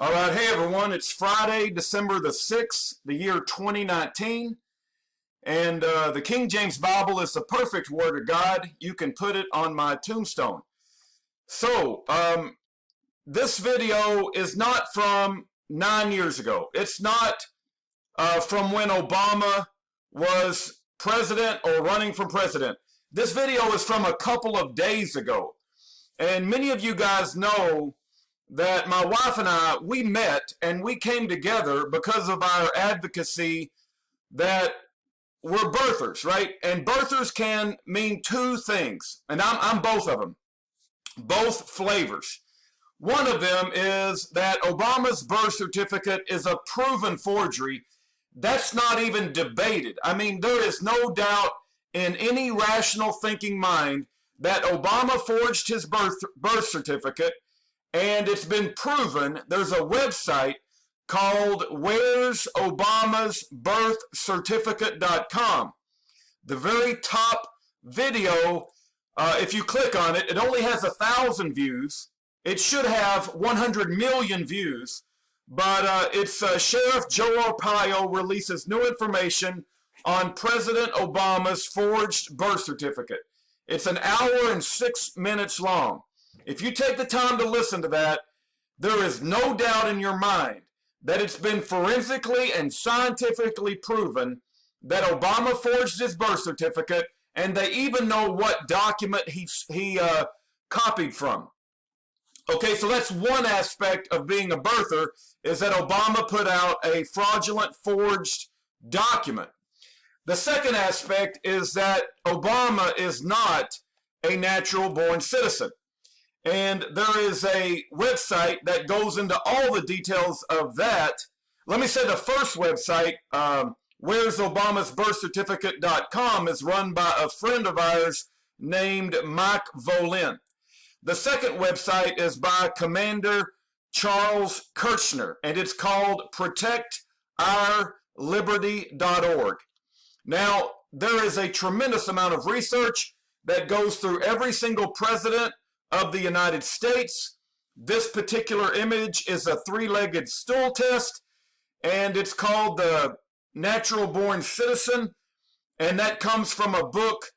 All right, hey everyone, it's Friday, December the 6th, the year 2019, and the King James Bible is the perfect Word of God. You can put it on my tombstone. So, this video is not from 9 years ago. It's not from when Obama was president or running for president. This video is from a couple of days ago, and many of you guys know that my wife and I, we met and we came together because of our advocacy that we're birthers, right? And birthers can mean two things, and I'm both of them, both flavors. One of them is that Obama's birth certificate is a proven forgery. That's not even debated. I mean, there is no doubt in any rational thinking mind that Obama forged his birth certificate. And it's been proven. There's a website called where'sobama's-birth-certificate.com. The very top video, if you click on it, it only has 1,000 views. It should have 100 million views. But it's Sheriff Joe Arpaio releases new information on President Obama's forged birth certificate. It's an hour and 6 minutes long. If you take the time to listen to that, there is no doubt in your mind that it's been forensically and scientifically proven that Obama forged his birth certificate, and they even know what document he copied from. Okay, so that's one aspect of being a birther, is that Obama put out a fraudulent forged document. The second aspect is that Obama is not a natural-born citizen. And there is a website that goes into all the details of that. Let me say the first website, where'sobama's-birth-certificate.com, is run by a friend of ours named Mike Volin. The second website is by Commander Charles Kirchner, and it's called protectourliberty.org. Now, there is a tremendous amount of research that goes through every single president of the United States. This particular image is a three-legged stool test, and it's called the Natural Born Citizen, and that comes from a book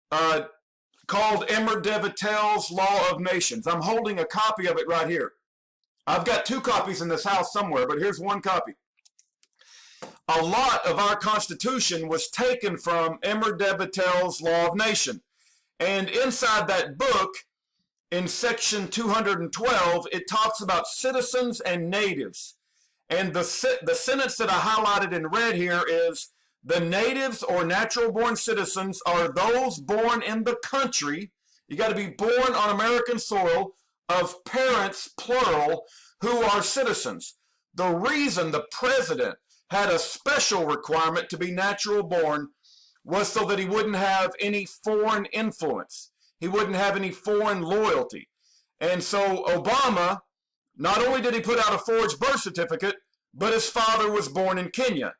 called Emer DeVitel's Law of Nations. I'm holding a copy of it right here. I've got two copies in this house somewhere, but here's one copy. A lot of our Constitution was taken from Emer DeVitel's Law of Nations, and inside that book, in section 212, it talks about citizens and natives. And the sentence that I highlighted in red here is, the natives or natural-born citizens are those born in the country, you got to be born on American soil, of parents, plural, who are citizens. The reason the president had a special requirement to be natural-born was so that he wouldn't have any foreign influence. He wouldn't have any foreign loyalty. And so Obama, not only did he put out a forged birth certificate, but his father was born in Kenya.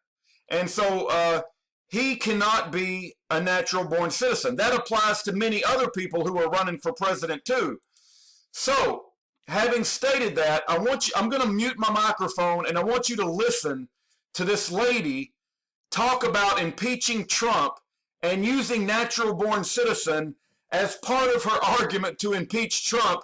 And so he cannot be a natural-born citizen. That applies to many other people who are running for president too. So, having stated that, I'm going to mute my microphone, and I want you to listen to this lady talk about impeaching Trump and using natural-born citizen as part of her argument to impeach Trump.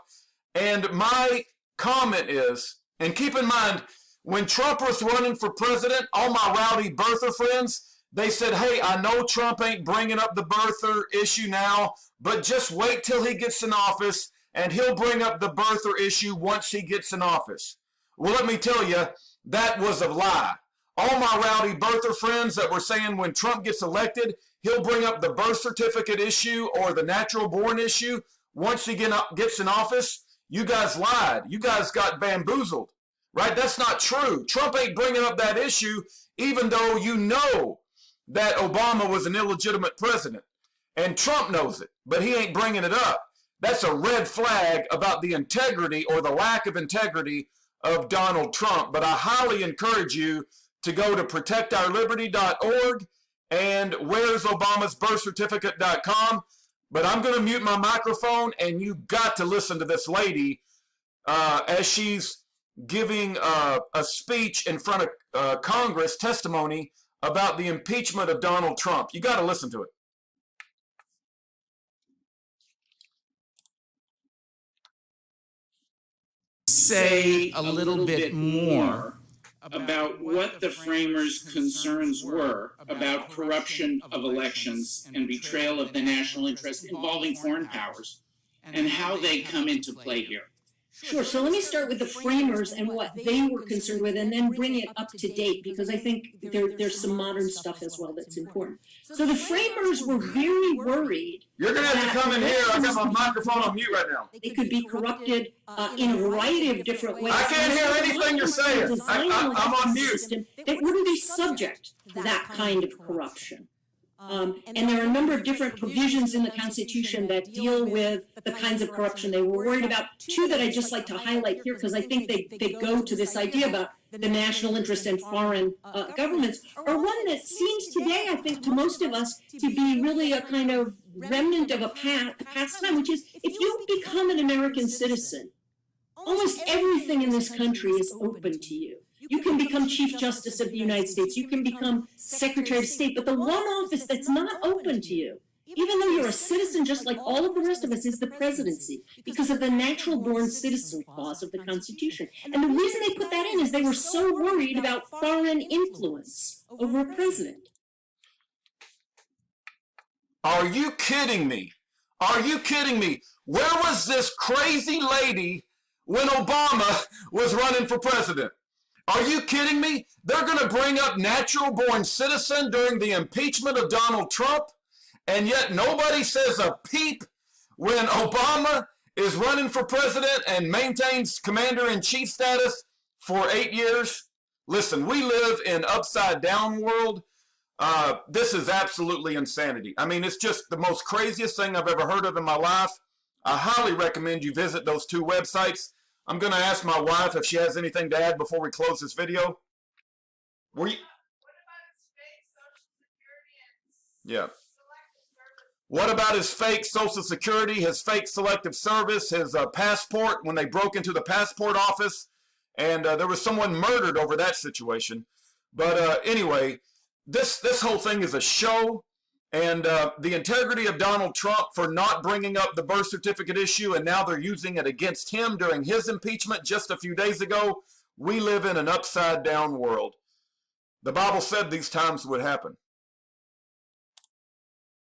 And my comment is, and keep in mind, when Trump was running for president, all my rowdy birther friends, they said, hey, I know Trump ain't bringing up the birther issue now, but just wait till he gets in office, and he'll bring up the birther issue once he gets in office. Well, let me tell you, that was a lie. All my rowdy birther friends that were saying when Trump gets elected, he'll bring up the birth certificate issue or the natural-born issue once he gets in office, you guys lied. You guys got bamboozled, right? That's not true. Trump ain't bringing up that issue, even though you know that Obama was an illegitimate president. And Trump knows it, but he ain't bringing it up. That's a red flag about the integrity or the lack of integrity of Donald Trump. But I highly encourage you to go to protectourliberty.org and where'sobama's-birth-certificate.com. But I'm going to mute my microphone, and you got to listen to this lady as she's giving a speech in front of Congress, testimony about the impeachment of Donald Trump. You got to listen to it. Say a little bit more about what the framers' concerns were about corruption of elections and betrayal of the national interest involving foreign powers, and how they come into play here. Sure. So let me start with the framers and what they were concerned with, and then bring it up to date, because I think there's some modern stuff as well that's important. So the framers were very worried. You're going to have to come in here. I've got my microphone on mute right now. They could be corrupted in a variety of different ways. I can't hear anything you're saying. I'm on mute. That wouldn't be subject to that kind of corruption. And there are a number of different provisions in the Constitution that deal with the kinds of corruption they were worried about. Two that I'd just like to highlight here, because I think they go to this idea about the national interest in foreign governments, are one that seems today, I think, to most of us to be really a kind of remnant of a past time, which is if you become an American citizen, almost everything in this country is open to you. You can become Chief Justice of the United States. You can become Secretary of State. But the one office that's not open to you, even though you're a citizen just like all of the rest of us, is the presidency, because of the natural born citizen clause of the Constitution. And the reason they put that in is they were so worried about foreign influence over a president. Are you kidding me? Are you kidding me? Where was this crazy lady when Obama was running for president? Are you kidding me? They're going to bring up natural-born citizen during the impeachment of Donald Trump, and yet nobody says a peep when Obama is running for president and maintains commander-in-chief status for 8 years. Listen, we live in upside-down world. This is absolutely insanity. I mean, it's just the most craziest thing I've ever heard of in my life. I highly recommend you visit those two websites. I'm going to ask my wife if she has anything to add before we close this video. What about his fake Social Security and what about his fake Social Security, his fake Selective Service, his passport, when they broke into the passport office, and there was someone murdered over that situation. But anyway, this whole thing is a show. And the integrity of Donald Trump for not bringing up the birth certificate issue, and now they're using it against him during his impeachment just a few days ago. We live in an upside-down world. The Bible said these times would happen.